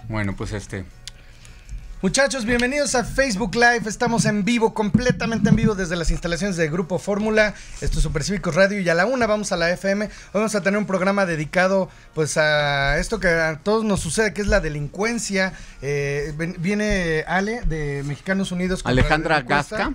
Bueno, pues Muchachos, bienvenidos a Facebook Live. Estamos en vivo, completamente en vivo desde las instalaciones de Grupo Fórmula. Esto es Supercívicos Radio y a la 1 vamos a la FM. Hoy vamos a tener un programa dedicado pues a esto que a todos nos sucede, que es la delincuencia. Viene Ale de Mexicanos Unidos contra Alejandra Gasca.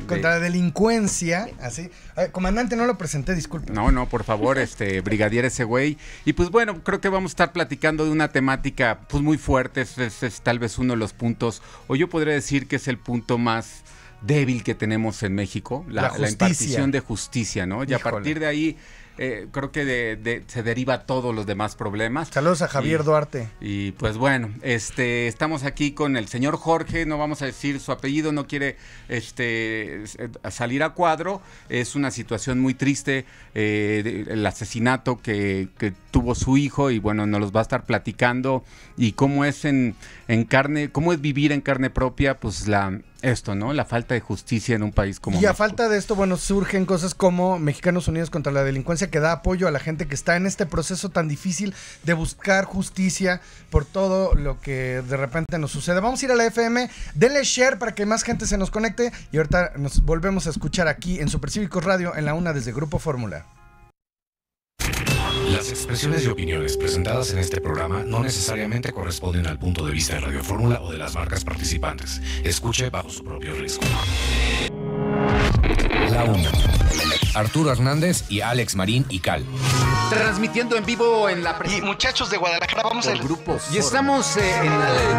Contra la delincuencia, así. Comandante, no lo presenté, disculpe. No, por favor, brigadier ese güey. Y pues bueno, creo que vamos a estar platicando de una temática pues muy fuerte. Es tal vez uno de los puntos, o yo podría decir que es el punto más débil que tenemos en México, la impartición de justicia, ¿no? Y a partir de ahí creo que se deriva todos los demás problemas. Saludos a Javier Duarte. Y pues bueno, estamos aquí con el señor Jorge, no vamos a decir su apellido, no quiere salir a cuadro. Es una situación muy triste, el asesinato que tuvo su hijo, y bueno, nos los va a estar platicando, y cómo es cómo es vivir en carne propia, pues la falta de justicia en un país como México. Y a falta de esto, bueno, surgen cosas como Mexicanos Unidos contra la Delincuencia, que da apoyo a la gente que está en este proceso tan difícil de buscar justicia por todo lo que de repente nos sucede. Vamos a ir a la FM, denle share para que más gente se nos conecte, y ahorita nos volvemos a escuchar aquí en Supercívicos Radio en la 1 desde Grupo Fórmula. Las expresiones y opiniones presentadas en este programa no necesariamente corresponden al punto de vista de Radio Fórmula o de las marcas participantes. Escuche bajo su propio riesgo. La 1. Arturo Hernández y Alex Marín y Cal. Transmitiendo en vivo en la... Y muchachos de Guadalajara, vamos al grupo. Y estamos en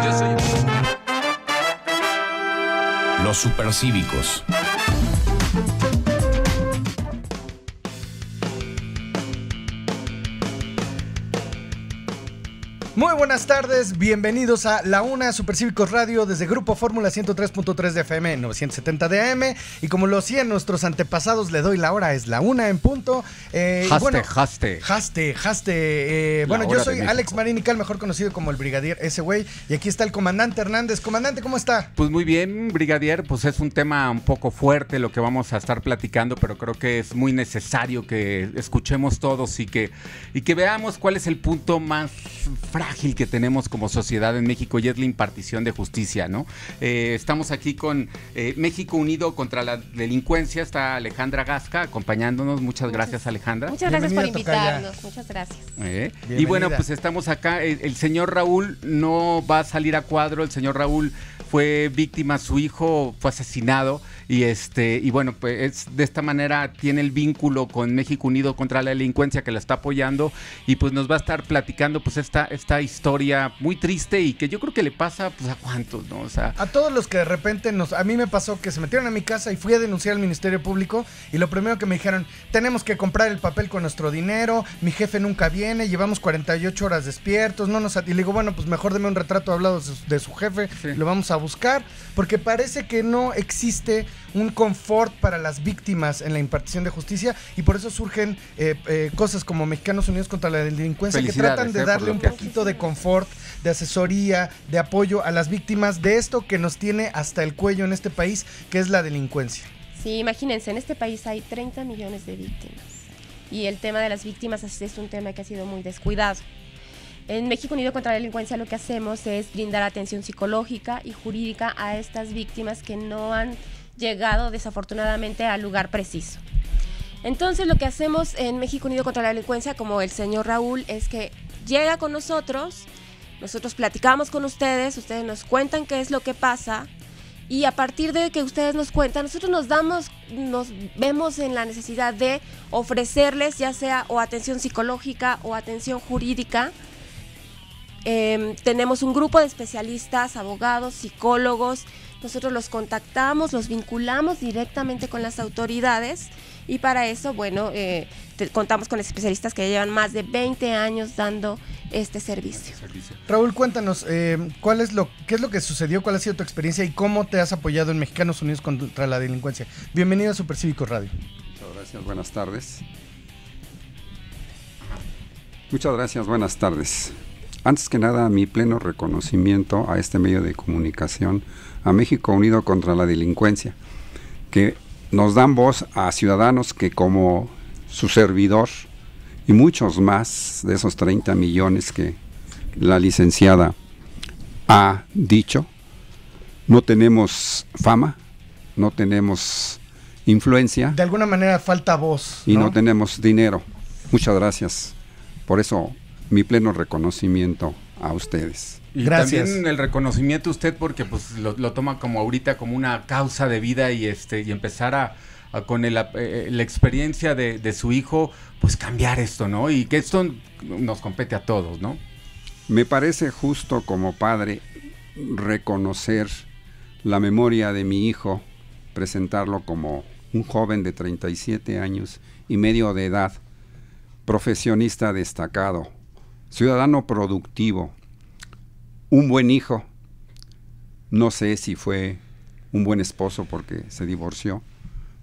Yo soy... Los Supercívicos. Muy buenas tardes, bienvenidos a La Una Supercívicos Radio desde Grupo Fórmula 103.3 de FM, 970 de AM, y como lo hacían nuestros antepasados, le doy la hora, es la 1 en punto. Haste. Bueno, yo soy Alex Marín y Cal, mejor conocido como el Brigadier ese güey, y aquí está el Comandante Hernández. Comandante, ¿cómo está? Pues muy bien, Brigadier, pues es un tema un poco fuerte lo que vamos a estar platicando, pero creo que es muy necesario que escuchemos todos y que veamos cuál es el punto más frágil que tenemos como sociedad en México, y es la impartición de justicia, ¿no? Estamos aquí con México Unido contra la Delincuencia. Está Alejandra Gasca acompañándonos. Muchas gracias, Alejandra. Muchas gracias por invitarnos. Muchas gracias. Y bueno, pues estamos acá. El señor Raúl no va a salir a cuadro. El señor Raúl fue víctima, su hijo fue asesinado, y bueno, pues de esta manera tiene el vínculo con México Unido contra la Delincuencia, que la está apoyando, y pues nos va a estar platicando pues esta historia muy triste, y que yo creo que le pasa pues a cuántos, ¿no? O sea, a todos los que de repente a mí me pasó que se metieron a mi casa y fui a denunciar al Ministerio Público, y lo primero que me dijeron, tenemos que comprar el papel con nuestro dinero, mi jefe nunca viene, llevamos 48 horas despiertos, y le digo, bueno, pues mejor deme un retrato hablado de su jefe, sí. Lo vamos a buscar, porque parece que no existe un confort para las víctimas en la impartición de justicia, y por eso surgen cosas como Mexicanos Unidos contra la Delincuencia, que tratan de darle un poquito de confort, de asesoría, de apoyo a las víctimas de esto que nos tiene hasta el cuello en este país, que es la delincuencia. Sí, imagínense, en este país hay 30 millones de víctimas, y el tema de las víctimas es un tema que ha sido muy descuidado. En México Unido contra la Delincuencia lo que hacemos es brindar atención psicológica y jurídica a estas víctimas que no han llegado desafortunadamente al lugar preciso. Entonces lo que hacemos en México Unido contra la Delincuencia, como el señor Raúl, es que llega con nosotros platicamos con ustedes nos cuentan qué es lo que pasa, y a partir de que ustedes nos cuentan, nosotros nos vemos en la necesidad de ofrecerles ya sea o atención psicológica o atención jurídica. Tenemos un grupo de especialistas, abogados, psicólogos. Nosotros los contactamos, los vinculamos directamente con las autoridades, y para eso, bueno, contamos con especialistas que llevan más de 20 años dando este servicio. Raúl, cuéntanos, ¿qué es lo que sucedió? ¿Cuál ha sido tu experiencia y cómo te has apoyado en Mexicanos Unidos contra la Delincuencia? Bienvenido a Supercívicos Radio. Muchas gracias, buenas tardes. Muchas gracias, buenas tardes. Antes que nada, mi pleno reconocimiento a este medio de comunicación, a México Unido contra la Delincuencia, que nos dan voz a ciudadanos que, como su servidor y muchos más de esos 30 millones que la licenciada ha dicho. No tenemos fama, no tenemos influencia. De alguna manera falta voz, ¿no? Y no tenemos dinero. Muchas gracias. Por eso, mi pleno reconocimiento a ustedes. Y gracias. También el reconocimiento a usted porque pues lo toma como ahorita como una causa de vida y empezar con la experiencia de su hijo, pues cambiar esto, ¿no? Y que esto nos compete a todos, ¿no? Me parece justo como padre reconocer la memoria de mi hijo, presentarlo como un joven de 37 años y medio de edad, profesionista destacado, ciudadano productivo, un buen hijo. No sé si fue un buen esposo porque se divorció,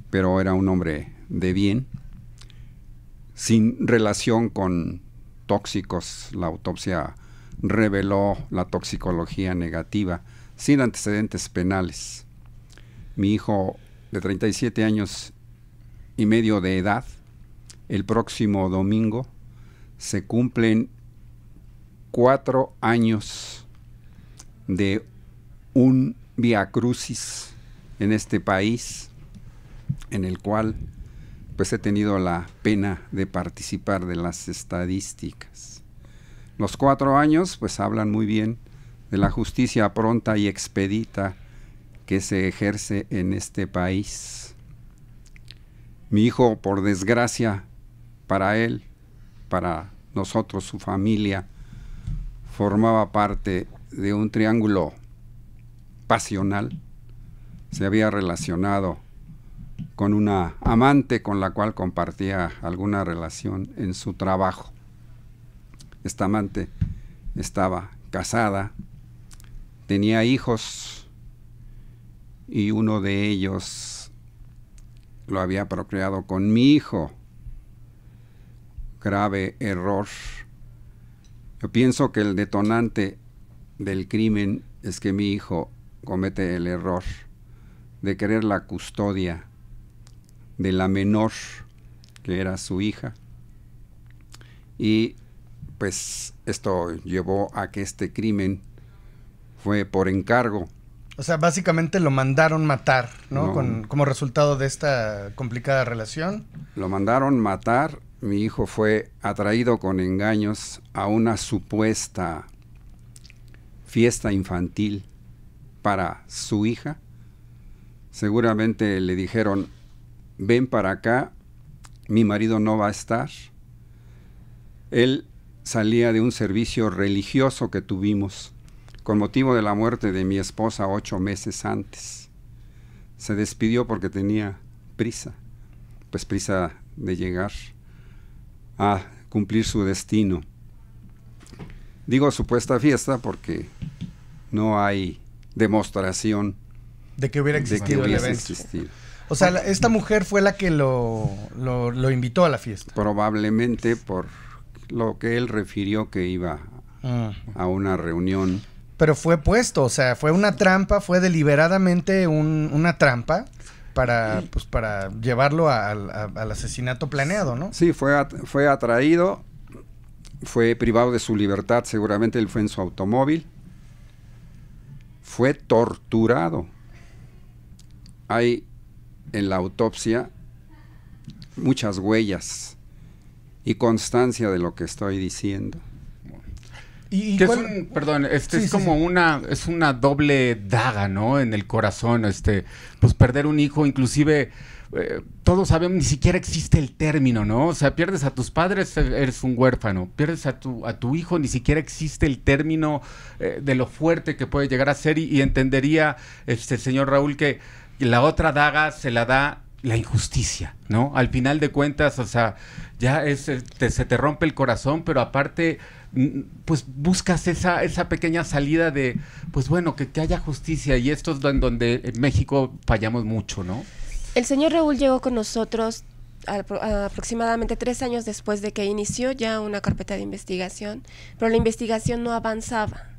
pero era un hombre de bien, sin relación con tóxicos. La autopsia reveló la toxicología negativa, sin antecedentes penales. Mi hijo de 37 años y medio de edad, el próximo domingo se cumplen 4 años de un viacrucis en este país, en el cual pues he tenido la pena de participar de las estadísticas. Los 4 años pues hablan muy bien de la justicia pronta y expedita que se ejerce en este país. Mi hijo, por desgracia, para él, para nosotros, su familia, formaba parte de un triángulo pasional. Se había relacionado con una amante con la cual compartía alguna relación en su trabajo. Esta amante estaba casada, tenía hijos y uno de ellos lo había procreado con mi hijo. Grave error. Yo pienso que el detonante del crimen es que mi hijo comete el error de querer la custodia de la menor, que era su hija, y pues esto llevó a que este crimen fue por encargo. O sea, básicamente lo mandaron matar, ¿no? No. Como resultado de esta complicada relación. Lo mandaron matar. Mi hijo fue atraído con engaños a una supuesta fiesta infantil para su hija. Seguramente le dijeron: ven para acá, mi marido no va a estar. Él salía de un servicio religioso que tuvimos con motivo de la muerte de mi esposa 8 meses antes. Se despidió porque tenía prisa, pues prisa de llegar a cumplir su destino. Digo supuesta fiesta porque no hay demostración de que hubiera existido el evento. O sea, esta mujer fue la que lo invitó a la fiesta. Probablemente por lo que él refirió que iba a una reunión. Pero fue puesto, o sea, fue una trampa, fue deliberadamente una trampa para llevarlo al asesinato planeado, ¿no? Sí, fue atraído, fue privado de su libertad, seguramente él fue en su automóvil, fue torturado. Hay en la autopsia muchas huellas y constancia de lo que estoy diciendo. Que es como una doble daga, ¿no? En el corazón, pues perder un hijo, inclusive todos sabemos, ni siquiera existe el término, ¿no? O sea, pierdes a tus padres, eres un huérfano, pierdes a tu hijo, ni siquiera existe el término de lo fuerte que puede llegar a ser, y entendería, señor Raúl, que la otra daga se la da la injusticia, ¿no? Al final de cuentas, o sea, ya se te rompe el corazón, pero aparte, pues buscas esa pequeña salida de, pues bueno, que haya justicia, y esto es donde en México fallamos mucho, ¿no? El señor Raúl llegó con nosotros aproximadamente 3 años después de que inició ya una carpeta de investigación, pero la investigación no avanzaba.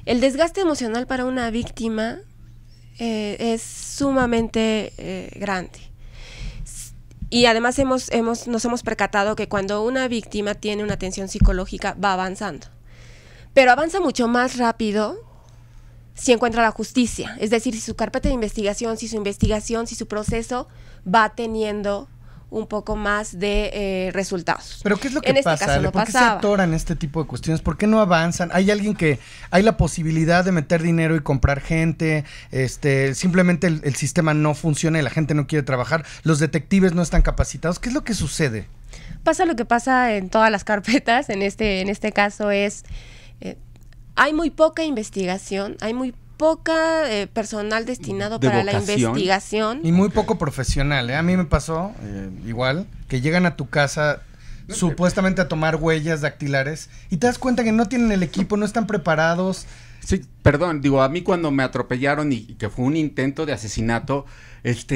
El desgaste emocional para una víctima es sumamente grande. Y además nos hemos percatado que cuando una víctima tiene una atención psicológica va avanzando, pero avanza mucho más rápido si encuentra la justicia. Es decir, si su carpeta de investigación, si su proceso va teniendo un poco más de resultados. Pero ¿qué es lo que en pasa? Este caso no ¿Por qué se pasaba. atoran este tipo de cuestiones? ¿Por qué no avanzan? ¿Hay la posibilidad de meter dinero y comprar gente? Simplemente el sistema no funciona y la gente no quiere trabajar. Los detectives no están capacitados. ¿Qué es lo que sucede? Pasa lo que pasa en todas las carpetas. En este caso es, hay muy poca investigación, hay muy poca personal destinado para la investigación. Y muy poco profesional, ¿eh? A mí me pasó igual, que llegan a tu casa supuestamente a tomar huellas dactilares y te das cuenta que no tienen el equipo, no están preparados. Sí, perdón, digo, a mí cuando me atropellaron y que fue un intento de asesinato,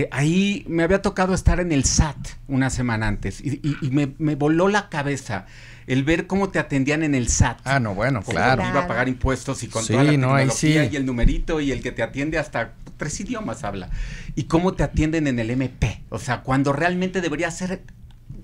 ahí me había tocado estar en el SAT una semana antes y me voló la cabeza el ver cómo te atendían en el SAT. Ah, no, bueno, claro. Iba a pagar impuestos y con Sí, toda la no, ahí tecnología sí. y el numerito y el que te atiende hasta 3 idiomas habla. Y cómo te atienden en el MP. O sea, cuando realmente debería ser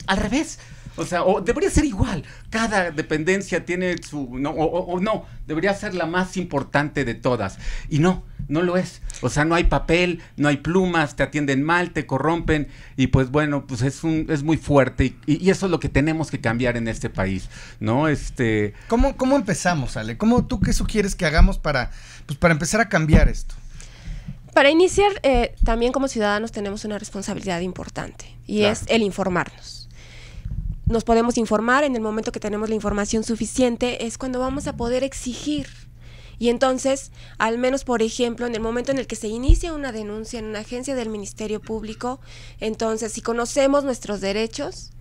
al revés. O sea, o debería ser igual. Cada dependencia tiene su... No, o no, debería ser la más importante de todas. Y no lo es. O sea, no hay papel, no hay plumas, te atienden mal, te corrompen. Y pues bueno, pues es muy fuerte. Y eso es lo que tenemos que cambiar en este país, ¿no? ¿Cómo empezamos, Ale? ¿Tú qué sugieres que hagamos para empezar a cambiar esto? Para iniciar, también como ciudadanos tenemos una responsabilidad importante. Y Claro. es el informarnos. Nos podemos informar en el momento que tenemos la información suficiente, es cuando vamos a poder exigir. Y entonces, al menos, por ejemplo, en el momento en el que se inicia una denuncia en una agencia del Ministerio Público, entonces, si conocemos nuestros derechos,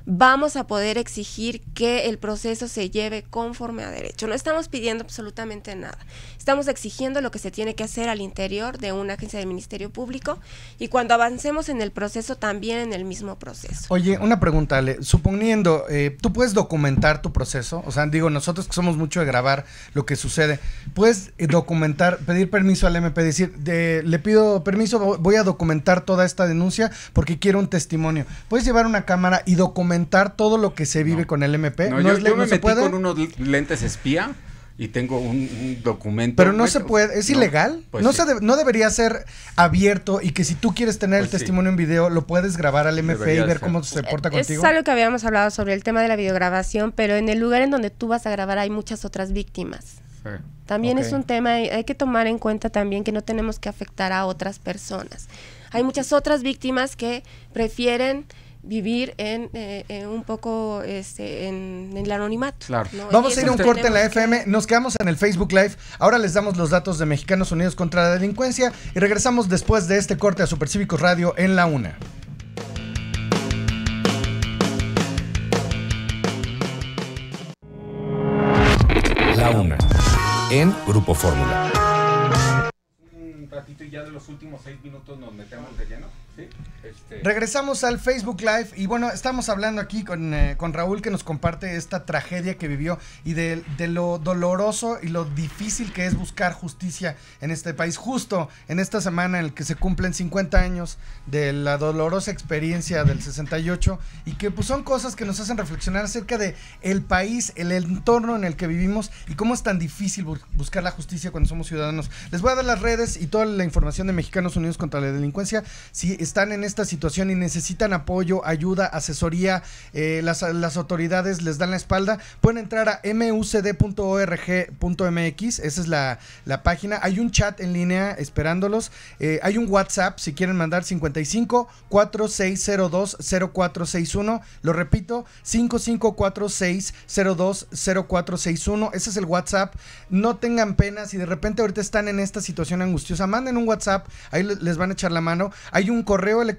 vamos a poder exigir que el proceso se lleve conforme a derecho. No estamos pidiendo absolutamente nada. Estamos exigiendo lo que se tiene que hacer al interior de una agencia del Ministerio Público y cuando avancemos en el proceso, también en el mismo proceso. Oye, una pregunta, Ale. Suponiendo, ¿tú puedes documentar tu proceso? O sea, digo, nosotros que somos mucho de grabar lo que sucede, ¿puedes documentar, pedir permiso al MP, decir, le pido permiso, voy a documentar toda esta denuncia porque quiero un testimonio? ¿Puedes llevar una cámara y documentar todo lo que se vive con el MP? No, yo me metí con unos lentes espía y tengo un documento. Pero no se puede, ¿es ilegal? Pues No debería ser abierto y que si tú quieres tener el testimonio en video, lo puedes grabar al MP Debería y ver ser. cómo se porta contigo. Es algo que habíamos hablado sobre el tema de la videograbación, pero en el lugar en donde tú vas a grabar hay muchas otras víctimas. Sí. También Ok. es un tema, hay que tomar en cuenta también que no tenemos que afectar a otras personas. Hay muchas otras víctimas que prefieren vivir en un poco en el anonimato. Claro. ¿no? Vamos Y a ir a eso un corte en la tenemos que- FM, nos quedamos en el Facebook Live, ahora les damos los datos de Mexicanos Unidos contra la Delincuencia y regresamos después de este corte a Supercívicos Radio en la 1. La Una, en Grupo Fórmula. Un ratito y ya de los últimos 6 minutos nos metemos de lleno. ¿Sí? Regresamos al Facebook Live y bueno, estamos hablando aquí con Raúl que nos comparte esta tragedia que vivió y de lo doloroso y lo difícil que es buscar justicia en este país, justo en esta semana en la que se cumplen 50 años de la dolorosa experiencia del 68 y que pues son cosas que nos hacen reflexionar acerca de el país, el entorno en el que vivimos y cómo es tan difícil buscar la justicia cuando somos ciudadanos. Les voy a dar las redes y toda la información de Mexicanos Unidos contra la Delincuencia. Si están en esta situación y necesitan apoyo, ayuda, asesoría, las autoridades les dan la espalda, pueden entrar a mucd.org.mx, esa es la página. Hay un chat en línea esperándolos, hay un WhatsApp si quieren mandar 55-4602-0461, lo repito, 55-4602-0461, ese es el WhatsApp. No tengan pena si de repente ahorita están en esta situación angustiosa, manden un WhatsApp, ahí les van a echar la mano. Hay un correo electrónico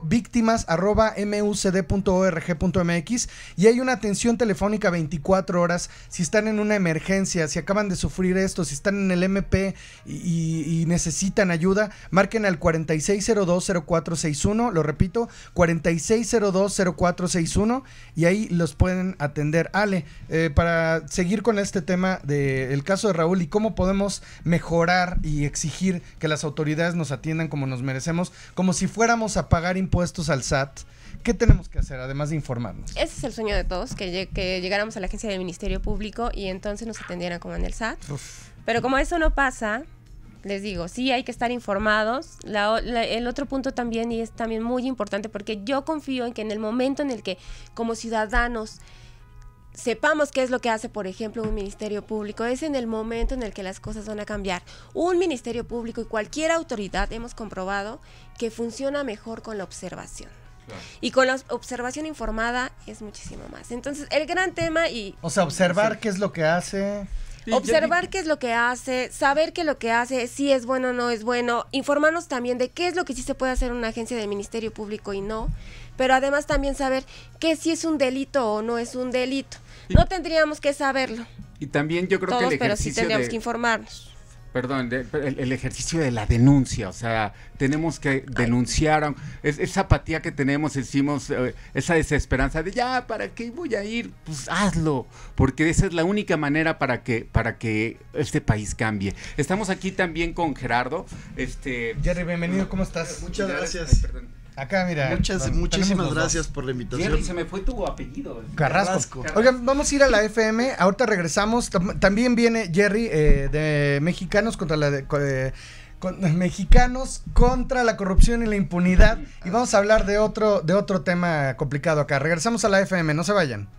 víctimas@mucd.org.mx y hay una atención telefónica 24 horas si están en una emergencia, si acaban de sufrir esto, si están en el MP y necesitan ayuda, marquen al 4602-0461, lo repito, 4602-0461 y ahí los pueden atender. Ale, para seguir con este tema del caso de Raúl y cómo podemos mejorar y exigir que las autoridades nos atiendan como nos merecemos, como si fuéramos a pagar impuestos al SAT, ¿qué tenemos que hacer además de informarnos? Ese es el sueño de todos, que llegáramos a la agencia del Ministerio Público y entonces nos atendieran como en el SAT. Uf. Pero como eso no pasa, les digo, sí hay que estar informados. El otro punto también, y es también muy importante, porque yo confío en que en el momento en el que como ciudadanos sepamos qué es lo que hace, por ejemplo, un ministerio público, es en el momento en el que las cosas van a cambiar. Un ministerio público y cualquier autoridad hemos comprobado que funciona mejor con la observación. Claro. Y con la observación informada es muchísimo más. Entonces, el gran tema O sea, observar qué es lo que hace... Observar qué es lo que hace, saber que lo que hace si es bueno o no es bueno, informarnos también de qué es lo que sí se puede hacer en una agencia del Ministerio Público y no, pero además también saber que si es un delito o no es un delito. No tendríamos que saberlo. Y también yo creo todos, que el pero sí tendríamos que informarnos. Perdón, el ejercicio de la denuncia, o sea, tenemos que denunciar, esa apatía que tenemos, decimos, esa desesperanza de ya, ¿para qué voy a ir? Pues hazlo, porque esa es la única manera para que este país cambie. Estamos aquí también con Gerardo. Jerry, bienvenido, ¿cómo estás? Muchas gracias. Acá, mira. Muchísimas gracias por la invitación. Jerry, se me fue tu apellido. Carrasco. Oigan, vamos a ir a la FM, ahorita regresamos. También viene Jerry de Mexicanos contra Mexicanos contra la corrupción y la impunidad. Y vamos a hablar de otro tema complicado acá. Regresamos a la FM, no se vayan.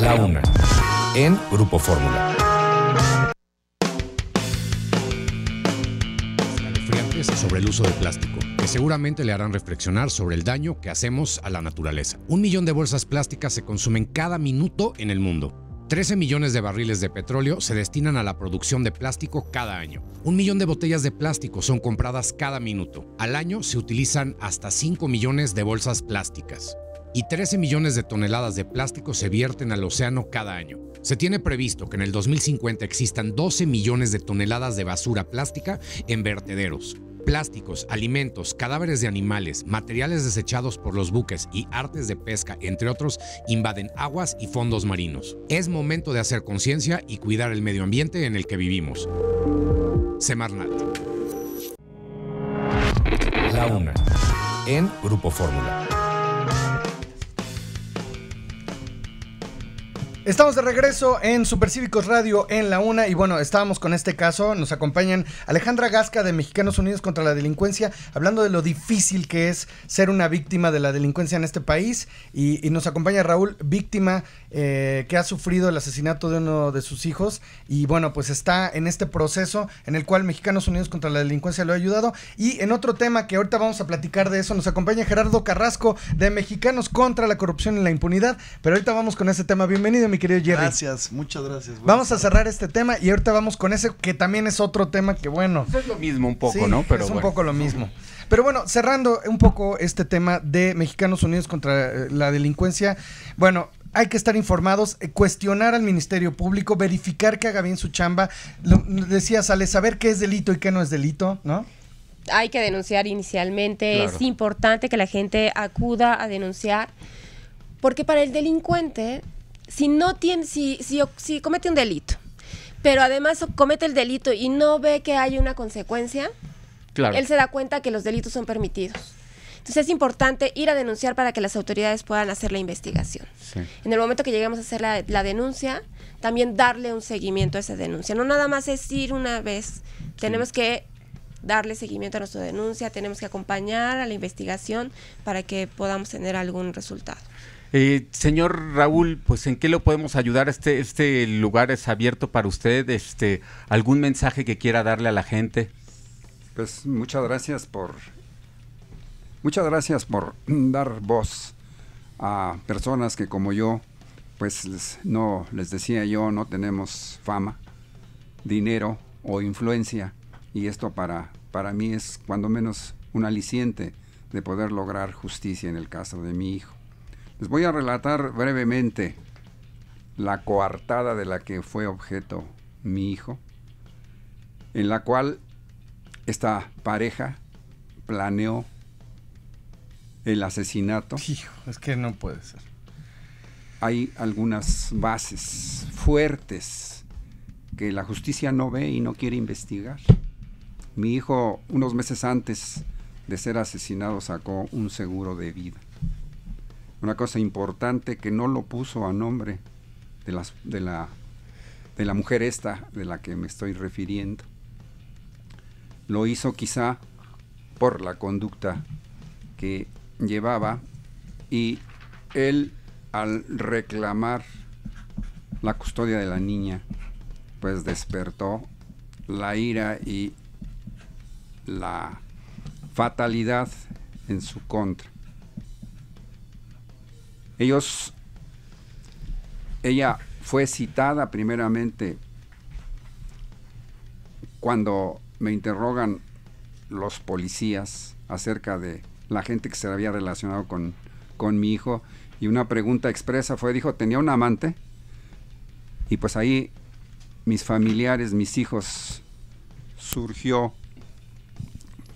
La Una, en Grupo Fórmula. Sobre el uso del plástico, que seguramente le harán reflexionar sobre el daño que hacemos a la naturaleza. 1 millón de bolsas plásticas se consumen cada minuto en el mundo. 13 millones de barriles de petróleo se destinan a la producción de plástico cada año. 1 millón de botellas de plástico son compradas cada minuto. Al año se utilizan hasta 5 millones de bolsas plásticas. Y 13 millones de toneladas de plástico se vierten al océano cada año. Se tiene previsto que en el 2050 existan 12 millones de toneladas de basura plástica en vertederos. Plásticos, alimentos, cadáveres de animales, materiales desechados por los buques y artes de pesca, entre otros, invaden aguas y fondos marinos. Es momento de hacer conciencia y cuidar el medio ambiente en el que vivimos. Semarnat. La Una, en Grupo Fórmula. Estamos de regreso en Supercívicos Radio en La Una y bueno, estábamos con este caso, nos acompañan Alejandra Gasca de Mexicanos Unidos contra la Delincuencia, hablando de lo difícil que es ser una víctima de la delincuencia en este país y nos acompaña Raúl, víctima que ha sufrido el asesinato de uno de sus hijos y bueno, pues está en este proceso en el cual Mexicanos Unidos contra la Delincuencia lo ha ayudado y en otro tema que ahorita vamos a platicar de eso, nos acompaña Gerardo Carrasco de Mexicanos contra la Corrupción y la Impunidad, pero ahorita vamos con ese tema. Bienvenido, mi querido Jerry. Gracias, muchas gracias. Vamos a cerrar este tema y ahorita vamos con ese que también es otro tema que bueno. Es lo mismo un poco, sí, ¿no? Pero es un poco lo mismo. Pero bueno, cerrando un poco este tema de Mexicanos Unidos contra la Delincuencia, bueno, hay que estar informados, cuestionar al Ministerio Público, verificar que haga bien su chamba. Decías, Ale, saber qué es delito y qué no es delito, ¿no? Hay que denunciar inicialmente, claro. Es importante que la gente acuda a denunciar, porque para el delincuente, si comete un delito, pero además comete el delito y no ve que hay una consecuencia, claro, él se da cuenta que los delitos son permitidos. Entonces es importante ir a denunciar para que las autoridades puedan hacer la investigación. Sí. En el momento que lleguemos a hacer la denuncia, también darle un seguimiento a esa denuncia. No nada más es ir una vez, tenemos que darle seguimiento a nuestra denuncia, tenemos que acompañar a la investigación para que podamos tener algún resultado. Señor Raúl, pues ¿en qué lo podemos ayudar? Este lugar es abierto para usted. ¿Algún mensaje que quiera darle a la gente? Pues muchas gracias por dar voz a personas que como yo, pues les decía yo, no tenemos fama, dinero o influencia, y esto para mí es cuando menos un aliciente de poder lograr justicia en el caso de mi hijo. Les voy a relatar brevemente la coartada de la que fue objeto mi hijo, en la cual esta pareja planeó el asesinato. Hijo, es que no puede ser. Hay algunas bases fuertes que la justicia no ve y no quiere investigar. Mi hijo, unos meses antes de ser asesinado, sacó un seguro de vida. Una cosa importante, que no lo puso a nombre de de la mujer esta de la que me estoy refiriendo. Lo hizo quizá por la conducta que llevaba, y él, al reclamar la custodia de la niña, pues despertó la ira y la fatalidad en su contra. Ella fue citada primeramente cuando me interrogan los policías acerca de la gente que se había relacionado con mi hijo, y una pregunta expresa fue, dijo, ¿tenía un amante? Y pues ahí mis familiares, mis hijos, surgió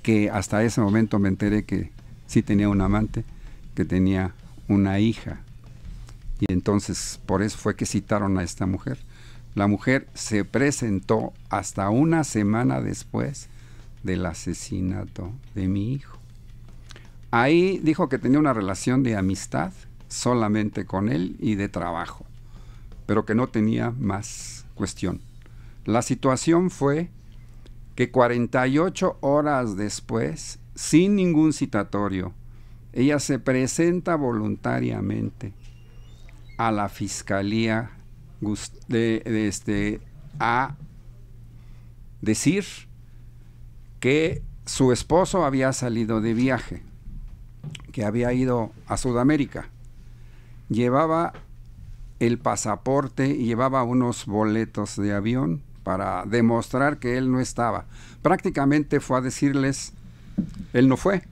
que hasta ese momento me enteré que sí tenía un amante, que tenía una hija. Y entonces por eso fue que citaron a esta mujer. La mujer se presentó hasta una semana después del asesinato de mi hijo. Ahí dijo que tenía una relación de amistad solamente con él y de trabajo, pero que no tenía más cuestión. La situación fue que 48 horas después, sin ningún citatorio, ella se presenta voluntariamente a la fiscalía a decir que su esposo había salido de viaje, que había ido a Sudamérica, llevaba el pasaporte y llevaba unos boletos de avión para demostrar que él no estaba. Prácticamente fue a decirles, él no fue,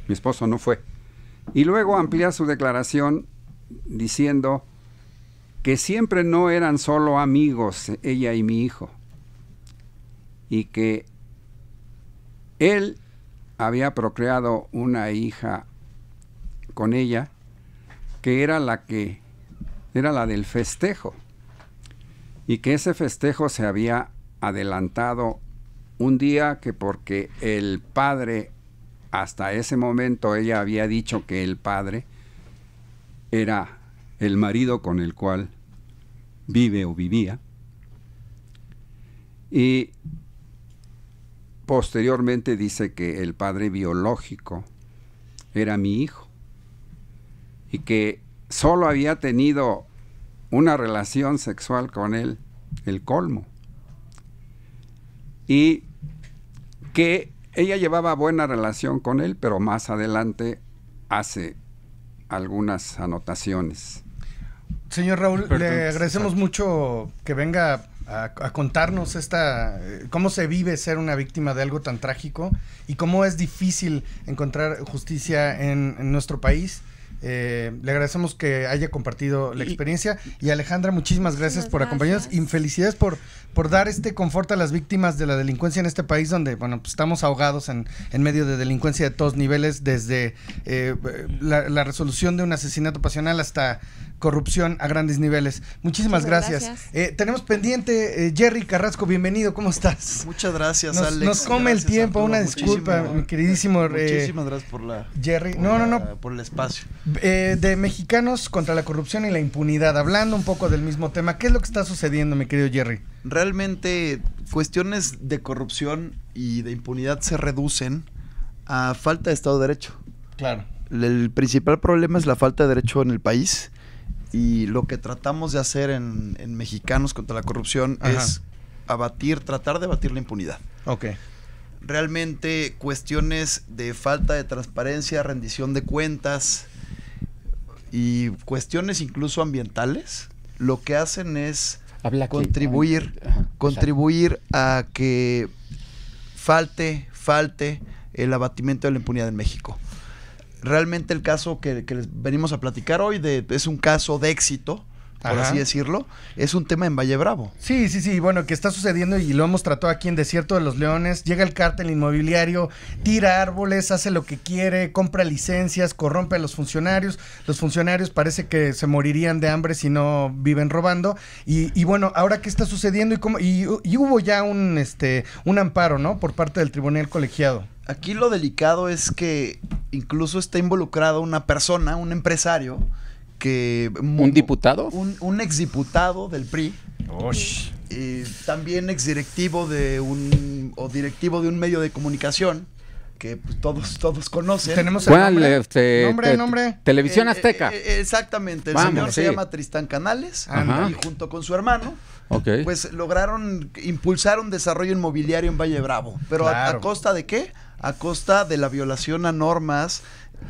mi esposo no fue. Y luego amplía su declaración diciendo que siempre no eran solo amigos ella y mi hijo, y que él había procreado una hija con ella, que era la del festejo, y que ese festejo se había adelantado un día, que porque el padre, hasta ese momento ella había dicho que el padre era el marido con el cual vive o vivía, y posteriormente dice que el padre biológico era mi hijo, y que solo había tenido una relación sexual con él, el colmo, y que ella llevaba buena relación con él, pero más adelante hace algunas anotaciones. Señor Raúl, le agradecemos mucho que venga a contarnos cómo se vive ser una víctima de algo tan trágico y cómo es difícil encontrar justicia en nuestro país. Le agradecemos que haya compartido la experiencia, y Alejandra, muchísimas gracias por acompañarnos, y felicidades por dar este confort a las víctimas de la delincuencia en este país, donde pues estamos ahogados en medio de delincuencia de todos niveles, desde la resolución de un asesinato pasional hasta corrupción a grandes niveles. Muchísimas gracias. Tenemos pendiente Jerry Carrasco, bienvenido, ¿cómo estás? Muchas gracias, Alex. Nos come el tiempo, una disculpa, mi queridísimo muchísimas gracias por la Jerry. Por el espacio. De Mexicanos contra la Corrupción y la Impunidad, hablando un poco del mismo tema, ¿qué es lo que está sucediendo, mi querido Jerry? Realmente cuestiones de corrupción y de impunidad se reducen a falta de Estado de Derecho. Claro. El principal problema es la falta de derecho en el país, y lo que tratamos de hacer en Mexicanos contra la Corrupción es tratar de abatir la impunidad. Ok. Realmente cuestiones de falta de transparencia, rendición de cuentas y cuestiones incluso ambientales, lo que hacen es contribuir a que falte el abatimiento de la impunidad en México. Realmente el caso que les venimos a platicar hoy es un caso de éxito, por así decirlo, es un tema en Valle Bravo. Sí, bueno, que está sucediendo y lo hemos tratado aquí en Desierto de los Leones. Llega el cártel inmobiliario, tira árboles, hace lo que quiere, compra licencias, corrompe a los funcionarios. Los funcionarios parece que se morirían de hambre si no viven robando. Y bueno, ahora qué está sucediendo y hubo ya un amparo, ¿no? Por parte del tribunal colegiado. Aquí lo delicado es que incluso está involucrado una persona, un empresario, ¿Un diputado? Un exdiputado del PRI, También exdirectivo de directivo de un medio de comunicación que pues, todos conocen. ¿Tenemos el ¿Cuál? Nombre. Televisión Azteca. Exactamente. El Vamos, señor sí. se llama Tristán Canales. Ajá. Y junto con su hermano, Ok. pues lograron impulsar un desarrollo inmobiliario en Valle Bravo. Pero Claro. ¿a costa de qué? A costa de la violación a normas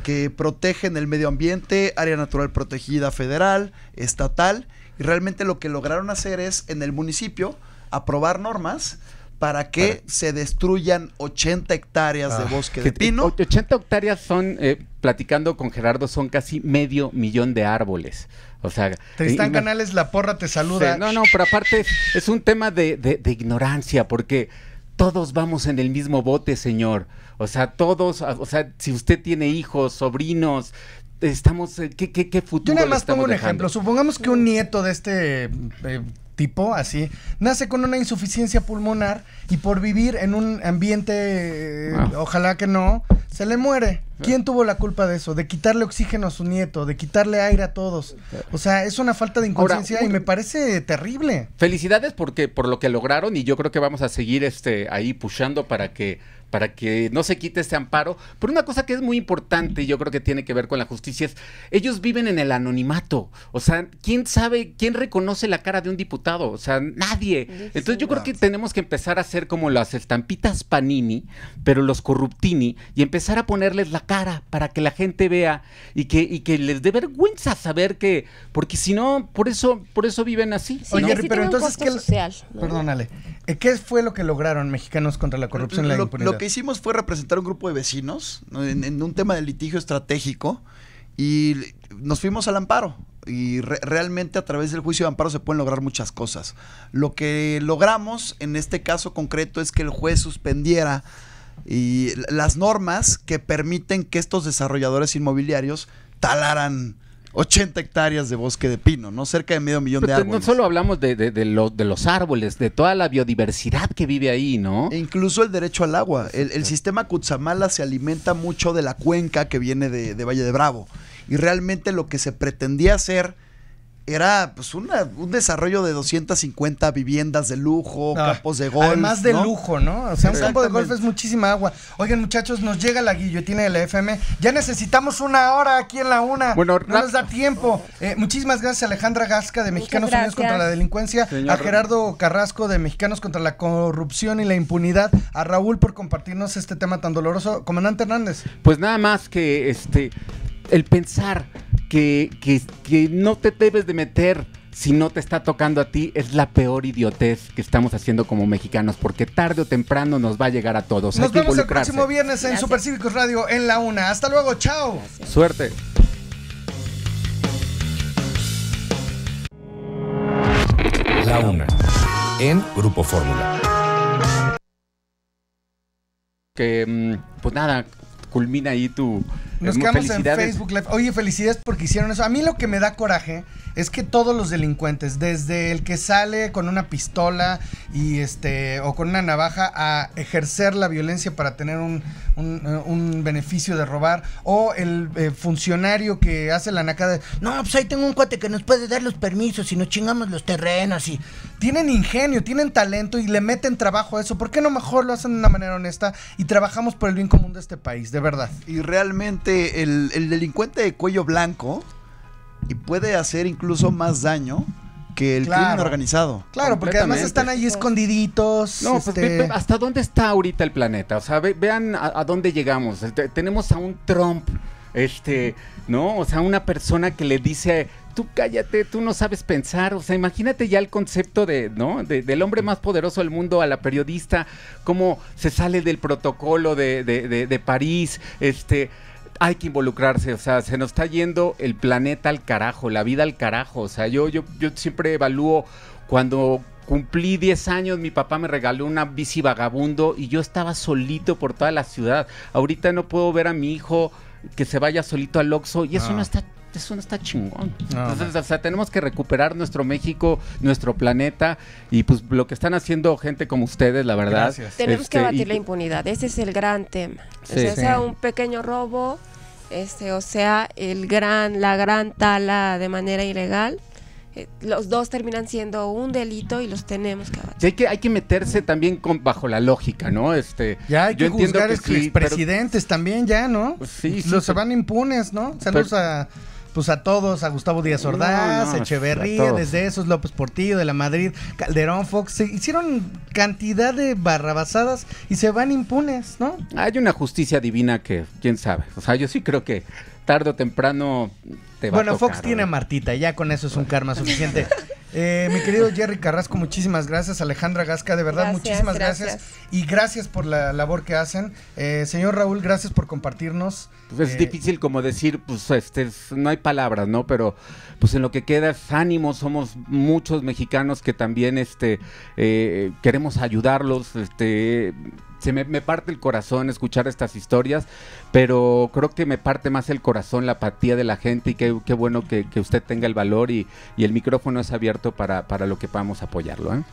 que protegen el medio ambiente, área natural protegida federal, estatal. Y realmente lo que lograron hacer es, en el municipio, aprobar normas para que se destruyan 80 hectáreas de bosque de pino. 80 hectáreas son, platicando con Gerardo, son casi 500,000 de árboles. O sea, Tristán Canales, la porra te saluda. Sí, no, pero aparte es un tema de ignorancia, porque todos vamos en el mismo bote, señor. O sea, todos, o sea, si usted tiene hijos, sobrinos, estamos, ¿qué futuro Yo nada le más estamos pongo un dejando? ejemplo. Supongamos que un nieto de este tipo, así, nace con una insuficiencia pulmonar y por vivir en un ambiente, ojalá que no, se le muere. ¿Quién tuvo la culpa de eso? De quitarle oxígeno a su nieto, de quitarle aire a todos. O sea, es una falta de inconsciencia Ahora, y me parece terrible. Felicidades por lo que lograron, y yo creo que vamos a seguir ahí pushando para que no se quite este amparo. Pero una cosa que es muy importante, y yo creo que tiene que ver con la justicia, es ellos viven en el anonimato. O sea, ¿quién sabe, quién reconoce la cara de un diputado? O sea, nadie. Entonces yo creo que tenemos que empezar a hacer como las estampitas Panini, pero los Corruptini, y empezar a ponerles la cara para que la gente vea y que les dé vergüenza saber que, porque si no, por eso viven así. Sí, Oye, que sí pero tiene un entonces, costo social, ¿no? Perdónale. ¿Qué fue lo que lograron Mexicanos contra la corrupción y la impunidad? Lo que hicimos fue representar un grupo de vecinos, ¿no? en un tema de litigio estratégico, y nos fuimos al amparo. Y realmente a través del juicio de amparo se pueden lograr muchas cosas. Lo que logramos en este caso concreto es que el juez suspendiera las normas que permiten que estos desarrolladores inmobiliarios talaran 80 hectáreas de bosque de pino, ¿no? Cerca de 500,000 de Pero árboles. no solo hablamos de los árboles, de toda la biodiversidad que vive ahí, ¿no? E incluso el derecho al agua. El sistema Cutzamala se alimenta mucho de la cuenca que viene de Valle de Bravo. Y realmente lo que se pretendía hacer era pues un desarrollo de 250 viviendas de lujo, campos de golf. Además de ¿no? lujo, ¿no? O sea, un campo de golf Exactamente. es muchísima agua. Oigan, muchachos, nos llega la guillotina de la FM. Ya necesitamos 1 hora aquí en la una. Bueno, no nos da tiempo. Muchísimas gracias a Alejandra Gasca de Mexicanos Unidos contra la Delincuencia, Señor. a Gerardo Carrasco de Mexicanos contra la Corrupción y la Impunidad, a Raúl por compartirnos este tema tan doloroso. Comandante Hernández. Pues nada más que el pensar que no te debes de meter si no te está tocando a ti es la peor idiotez que estamos haciendo como mexicanos, porque tarde o temprano nos va a llegar a todos. Nos Hay que vemos el involucrarse. próximo viernes en Gracias. Supercívicos Radio en la una. Hasta luego, chao. Suerte. La Una, en Grupo Fórmula. Que, pues nada, culmina ahí tu... Nos quedamos en felicidades. Facebook Live. Oye, felicidades porque hicieron eso. A mí lo que me da coraje es que todos los delincuentes, desde el que sale con una pistola y o con una navaja a ejercer la violencia para tener un beneficio de robar, o el funcionario que hace la nacada de, no, pues ahí tengo un cuate que nos puede dar los permisos y nos chingamos los terrenos, y tienen ingenio, tienen talento y le meten trabajo a eso. ¿Por qué no mejor lo hacen de una manera honesta y trabajamos por el bien común de este país, de verdad? Y realmente el delincuente de cuello blanco y puede hacer incluso más daño que el crimen organizado. Claro, porque además Completamente. están ahí escondiditos. No, pues ve hasta dónde está ahorita el planeta. O sea, vean a dónde llegamos. Tenemos a un Trump, ¿no? O sea, una persona que le dice, tú cállate, tú no sabes pensar. O sea, imagínate ya el concepto ¿no? Del hombre más poderoso del mundo, a la periodista, cómo se sale del protocolo de París, hay que involucrarse. O sea, se nos está yendo el planeta al carajo, la vida al carajo. O sea, yo siempre evalúo cuando cumplí 10 años, mi papá me regaló una bici vagabundo y yo estaba solito por toda la ciudad. Ahorita no puedo ver a mi hijo que se vaya solito al Oxxo y eso no está chingón. Entonces, o sea, tenemos que recuperar nuestro México, nuestro planeta, y pues lo que están haciendo gente como ustedes, la verdad. Gracias. Tenemos que abatir la impunidad, ese es el gran tema. Sí. O sea un pequeño robo, o sea, la gran tala de manera ilegal, los dos terminan siendo un delito y los tenemos que abatir. Sí, hay que meterse también bajo la lógica, ¿no? Ya hay que yo entiendo juzgar que expresidentes también ya, ¿no? Pues sí, Se van impunes, ¿no? Saludos a todos, a Gustavo Díaz Ordaz, Echeverría, desde esos, López Portillo, de la Madrid, Calderón, Fox, se hicieron cantidad de barrabasadas y se van impunes, ¿no? Hay una justicia divina que, quién sabe, o sea, yo sí creo que tarde o temprano te va a tocar. Fox tiene a Martita, ya con eso es un karma suficiente. Mi querido Jerry Carrasco, muchísimas gracias. Alejandra Gasca, de verdad, muchísimas gracias. Y gracias por la labor que hacen. Señor Raúl, gracias por compartirnos. Pues es difícil como decir, pues no hay palabras, ¿no? Pero pues en lo que queda es ánimo, somos muchos mexicanos que también queremos ayudarlos, me parte el corazón escuchar estas historias, pero creo que me parte más el corazón la apatía de la gente y qué bueno que usted tenga el valor y el micrófono es abierto para lo que podamos apoyarlo, ¿eh?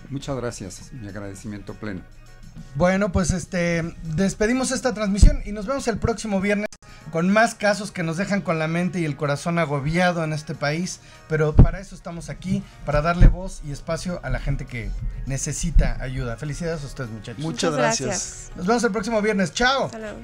Muchas gracias, mi agradecimiento pleno. Bueno, pues despedimos esta transmisión y nos vemos el próximo viernes con más casos que nos dejan con la mente y el corazón agobiado en este país, pero para eso estamos aquí, para darle voz y espacio a la gente que necesita ayuda. Felicidades a ustedes, muchachos. Muchas gracias. Nos vemos el próximo viernes. ¡Chao! Hasta luego.